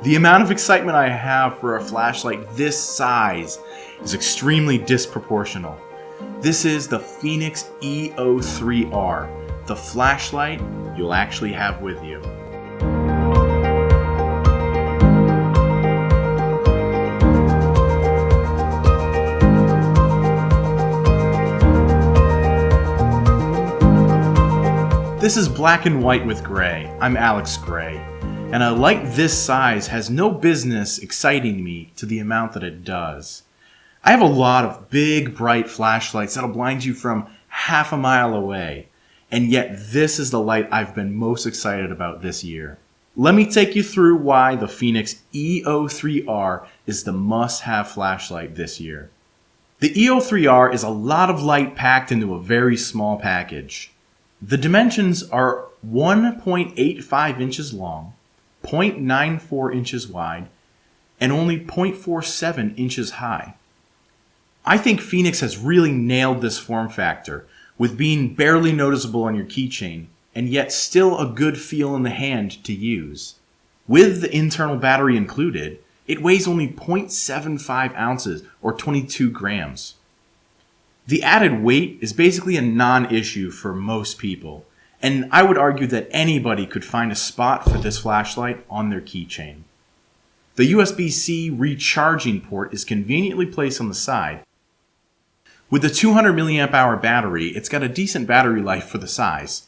The amount of excitement I have for a flashlight this size is extremely disproportional. This is the Fenix E03R, the flashlight you'll actually have with you. This is black and white with gray. I'm Alex Gray, and a light this size has no business exciting me to the amount that it does. I have a lot of big, bright flashlights that'll blind you from half a mile away, and yet this is the light I've been most excited about this year. Let me take you through why the Fenix E03R is the must-have flashlight this year. The E03R is a lot of light packed into a very small package. The dimensions are 1.85 inches long, 0.94 inches wide, and only 0.47 inches high. I think Fenix has really nailed this form factor, with being barely noticeable on your keychain, and yet still a good feel in the hand to use. With the internal battery included, it weighs only 0.75 ounces or 22 grams. The added weight is basically a non-issue for most people, and I would argue that anybody could find a spot for this flashlight on their keychain. The USB-C recharging port is conveniently placed on the side. With the 200 mAh battery, it's got a decent battery life for the size,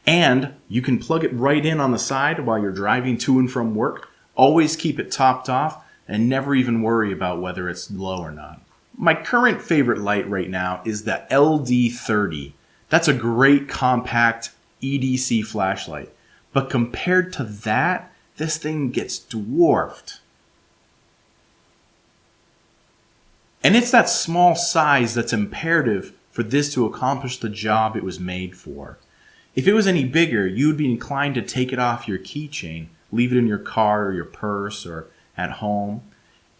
and you can plug it right in on the side while you're driving to and from work, always keep it topped off, and never even worry about whether it's low or not. My current favorite light right now is the LD30. That's a great compact EDC flashlight. But compared to that, this thing gets dwarfed. And it's that small size that's imperative for this to accomplish the job it was made for. If it was any bigger, you would be inclined to take it off your keychain, leave it in your car or your purse or at home.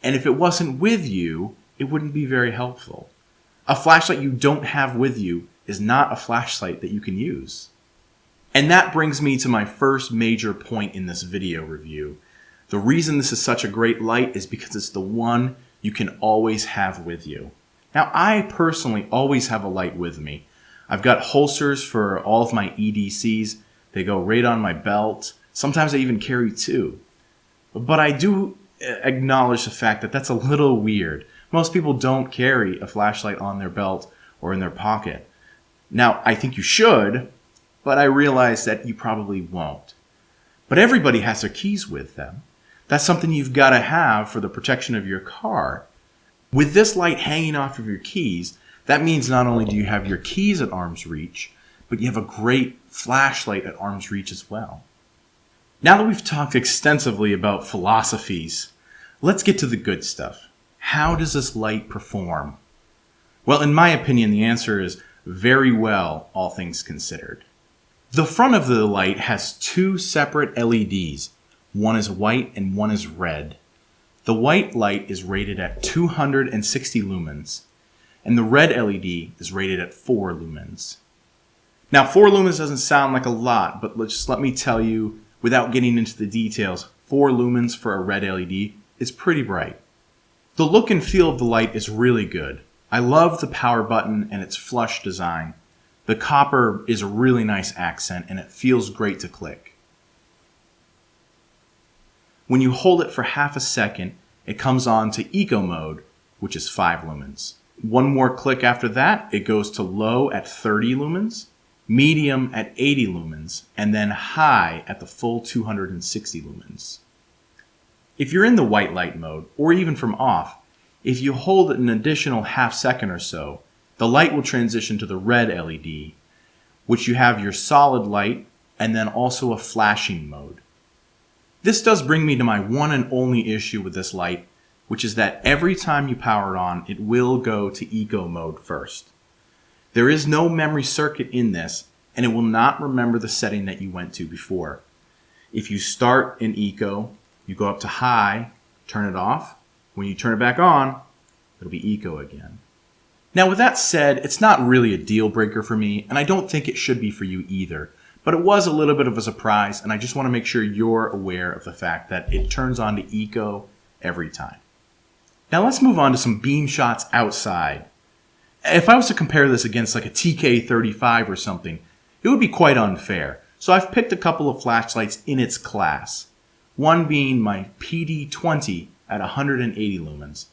And if it wasn't with you, it wouldn't be very helpful. A flashlight you don't have with you is not a flashlight that you can use. And that brings me to my first major point in this video review. The reason this is such a great light is because it's the one you can always have with you. Now, I personally always have a light with me. I've got holsters for all of my EDCs. They go right on my belt. Sometimes I even carry two. But I do acknowledge the fact that that's a little weird. Most people don't carry a flashlight on their belt or in their pocket. Now, I think you should, but I realize that you probably won't. But everybody has their keys with them. That's something you've got to have for the protection of your car. With this light hanging off of your keys, that means not only do you have your keys at arm's reach, but you have a great flashlight at arm's reach as well. Now that we've talked extensively about philosophies, let's get to the good stuff. How does this light perform? Well, in my opinion, the answer is very well, all things considered. The front of the light has two separate LEDs. One is white and one is red. The white light is rated at 260 lumens, and the red LED is rated at 4 lumens. Now, 4 lumens doesn't sound like a lot, but just let me tell you, without getting into the details, 4 lumens for a red LED is pretty bright. The look and feel of the light is really good. I love the power button and its flush design. The copper is a really nice accent and it feels great to click. When you hold it for half a second, it comes on to eco mode, which is 5 lumens. One more click after that, it goes to low at 30 lumens, medium at 80 lumens, and then high at the full 260 lumens. If you're in the white light mode, or even from off, if you hold it an additional half second or so, the light will transition to the red LED, which you have your solid light and then also a flashing mode. This does bring me to my one and only issue with this light, which is that every time you power it on, it will go to eco mode first. There is no memory circuit in this, and it will not remember the setting that you went to before. If you start in eco, you go up to high, turn it off. When you turn it back on, it'll be eco again. Now with that said, it's not really a deal breaker for me, and I don't think it should be for you either. But it was a little bit of a surprise, and I just want to make sure you're aware of the fact that it turns on to eco every time. Now let's move on to some beam shots outside. If I was to compare this against like a TK35 or something, it would be quite unfair. So I've picked a couple of flashlights in its class. One being my PD20 at 180 lumens.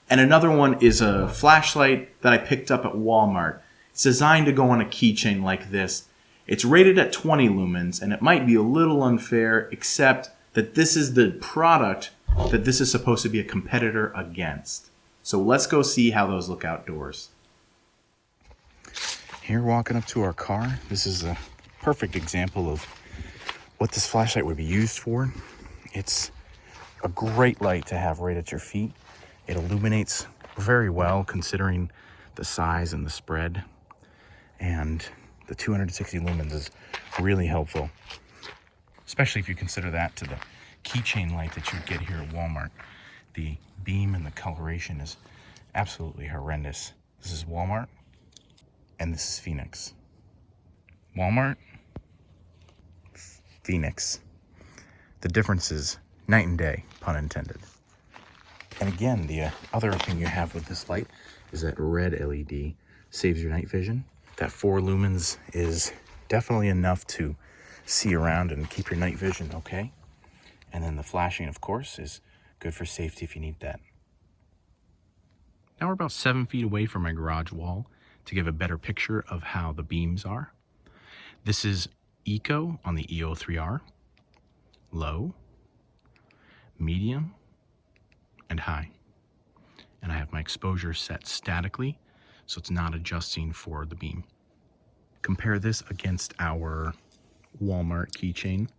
And another one is a flashlight that I picked up at Walmart. It's designed to go on a keychain like this. It's rated at 20 lumens, and it might be a little unfair, except that this is the product that this is supposed to be a competitor against. So let's go see how those look outdoors. Here, walking up to our car, this is a perfect example of what this flashlight would be used for. It's a great light to have right at your feet. It illuminates very well considering the size and the spread, and the 260 lumens is really helpful, especially if you consider that to the keychain light that you would get here at Walmart. The beam and the coloration is absolutely horrendous. This is Walmart, and this is Fenix. Walmart, Fenix. The difference is night and day, pun intended. And again, the other thing you have with this light is that red LED saves your night vision. That 4 lumens is definitely enough to see around and keep your night vision okay. And then the flashing, of course, is good for safety if you need that. Now we're about 7 feet away from my garage wall to give a better picture of how the beams are. This is Eco on the E03R, low, medium, and high. And I have my exposure set statically, so it's not adjusting for the beam. Compare this against our Walmart keychain.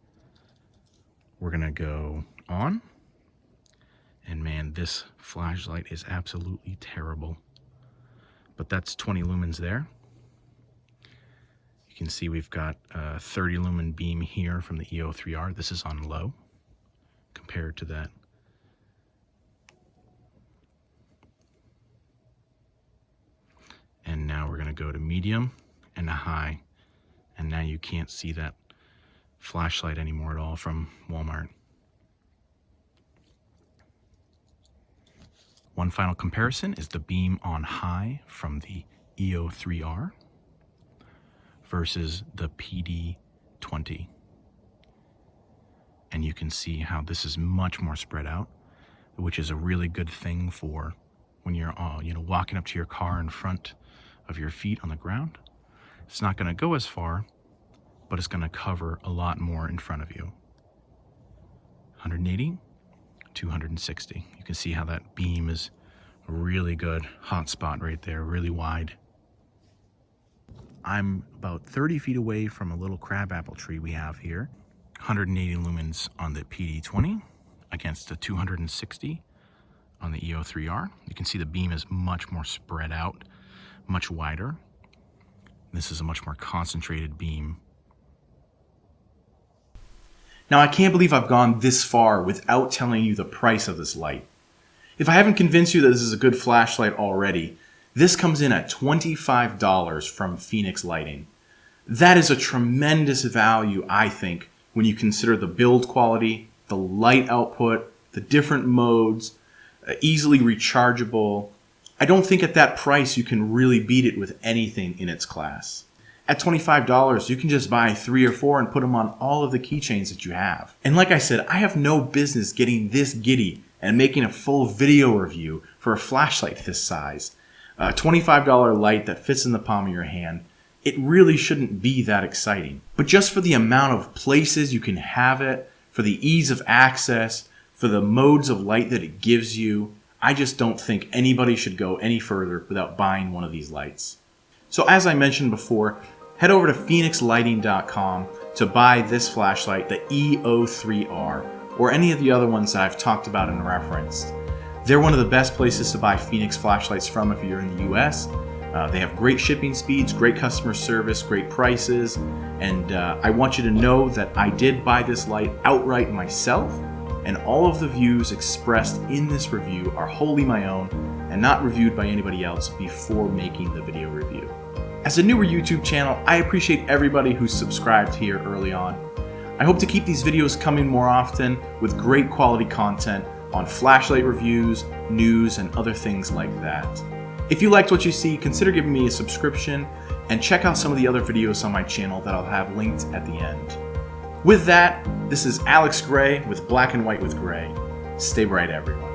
We're gonna go on, and man, this flashlight is absolutely terrible. But that's 20 lumens there. You can see we've got a 30 lumen beam here from the E03R. This is on low compared to that. And now we're going to go to medium and a high. And now you can't see that flashlight anymore at all from Walmart. One final comparison is the beam on high from the E03R versus the PD20. And you can see how this is much more spread out, which is a really good thing for when you're walking up to your car in front of your feet on the ground. It's not going to go as far, but it's going to cover a lot more in front of you. 180, 260. You can see how that beam is a really good hot spot right there, really wide. I'm about 30 feet away from a little crabapple tree we have here. 180 lumens on the PD20 against the 260 on the E03R. You can see the beam is much more spread out, much wider. This is a much more concentrated beam. Now, I can't believe I've gone this far without telling you the price of this light. If I haven't convinced you that this is a good flashlight already, this comes in at $25 from Fenix Lighting. That is a tremendous value, I think, when you consider the build quality, the light output, the different modes, easily rechargeable. I don't think at that price you can really beat it with anything in its class. At $25, you can just buy 3 or 4 and put them on all of the keychains that you have. And like I said, I have no business getting this giddy and making a full video review for a flashlight this size. A $25 light that fits in the palm of your hand, it really shouldn't be that exciting. But just for the amount of places you can have it, for the ease of access, for the modes of light that it gives you, I just don't think anybody should go any further without buying one of these lights. So as I mentioned before, head over to fenixlighting.com to buy this flashlight, the E03R, or any of the other ones that I've talked about and referenced. They're one of the best places to buy Fenix flashlights from if you're in the US. They have great shipping speeds, great customer service, great prices, and I want you to know that I did buy this light outright myself, and all of the views expressed in this review are wholly my own and not reviewed by anybody else before making the video review. As a newer YouTube channel, I appreciate everybody who's subscribed here early on. I hope to keep these videos coming more often with great quality content on flashlight reviews, news, and other things like that. If you liked what you see, consider giving me a subscription and check out some of the other videos on my channel that I'll have linked at the end. With that, this is Alex Gray with Black and White with Gray. Stay bright, everyone.